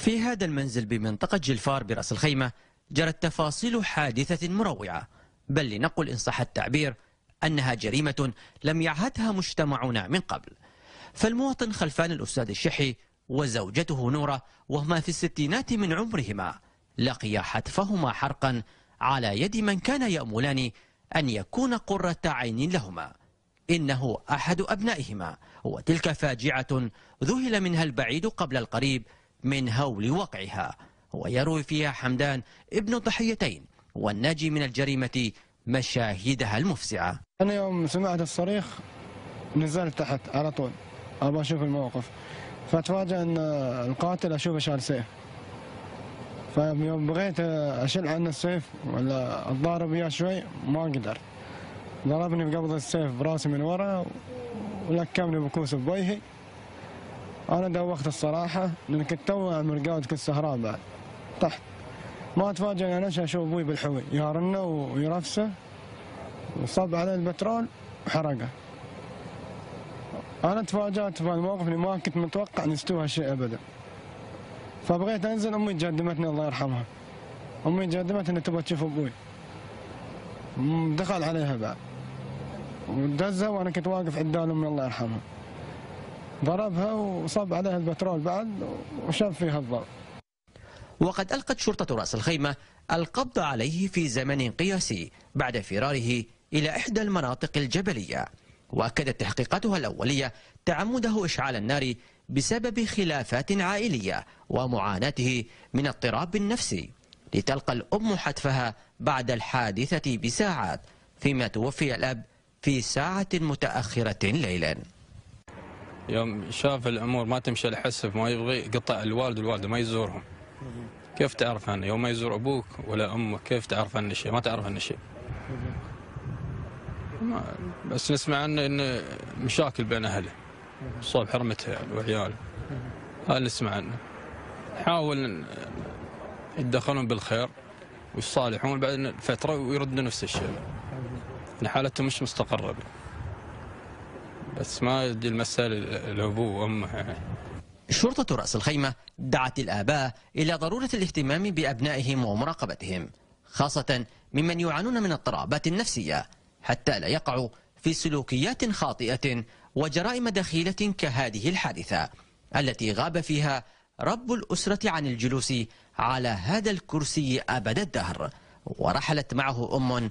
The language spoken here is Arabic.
في هذا المنزل بمنطقة جلفار برأس الخيمة جرت تفاصيل حادثة مروعة، بل لنقل إن صح التعبير أنها جريمة لم يعهدها مجتمعنا من قبل. فالمواطن خلفان الأستاذ الشحي وزوجته نورة وهما في الستينات من عمرهما لقيا حتفهما حرقا على يد من كان يأملان أن يكون قرة عين لهما. إنه أحد أبنائهما، وتلك فاجعة ذهل منها البعيد قبل القريب من هول وقعها. ويروي فيها حمدان ابن الضحيتين والناجي من الجريمة مشاهدها المفزعة. أنا يوم سمعت الصريخ نزلت تحت على طول أبغى أشوف الموقف، فأتفاجأ أن القاتل أشوفه شال سيف، فيوم بغيت أشيل عنه السيف ولا أتضارب وياه شوي ما قدر، ضربني بقبض السيف براسي من ورا ولكمني بكوس بوجهي. أنا دوخت الصراحة لأن كنت تو أعمل قاعد كالسهران بعد تحت، ما أتفاجأ أنا أشوف أبوي بالحوي يهرنه ويرفسه وصب عليه البترول وحرقه. أنا تفاجأت في الموقف اللي ما كنت متوقع أن يستوى هالشيء أبدا، فبغيت أنزل. أمي تقدمتني الله يرحمها، أمي تقدمت أن تبغى تشوف أبوي، دخل عليها بعد ودزها وأنا كنت واقف عدال أمي الله يرحمها، ضربها وصب عليها البترول بعد وشاف فيها الضرب. وقد ألقت شرطة رأس الخيمة القبض عليه في زمن قياسي بعد فراره إلى إحدى المناطق الجبلية، وأكدت تحقيقاتها الأولية تعمده إشعال النار بسبب خلافات عائلية ومعاناته من اضطراب نفسي، لتلقى الأم حتفها بعد الحادثة بساعات، فيما توفي الأب في ساعة متأخرة ليلا. يوم شاف الأمور ما تمشي الحسب ما يبغي قطع الوالد والوالدة ما يزورهم. كيف تعرف عنه يوم ما يزور أبوك ولا أمك؟ كيف تعرف عنه شيء؟ ما تعرف عنه شيء. بس نسمع عنه إنه مشاكل بين أهله صوب حرمته وعياله، هذا اللي نسمع عنه. حاول يتدخلون بالخير ويصالحون بعد فترة ويردون نفس الشيء، إن حالتهم مش مستقرة، بس ما يجي المسألة لأبوه وأمه. شرطة رأس الخيمة دعت الآباء إلى ضرورة الاهتمام بأبنائهم ومراقبتهم، خاصة ممن يعانون من اضطرابات نفسية، حتى لا يقعوا في سلوكيات خاطئة وجرائم دخيلة كهذه الحادثة التي غاب فيها رب الأسرة عن الجلوس على هذا الكرسي أبد الدهر، ورحلت معه أم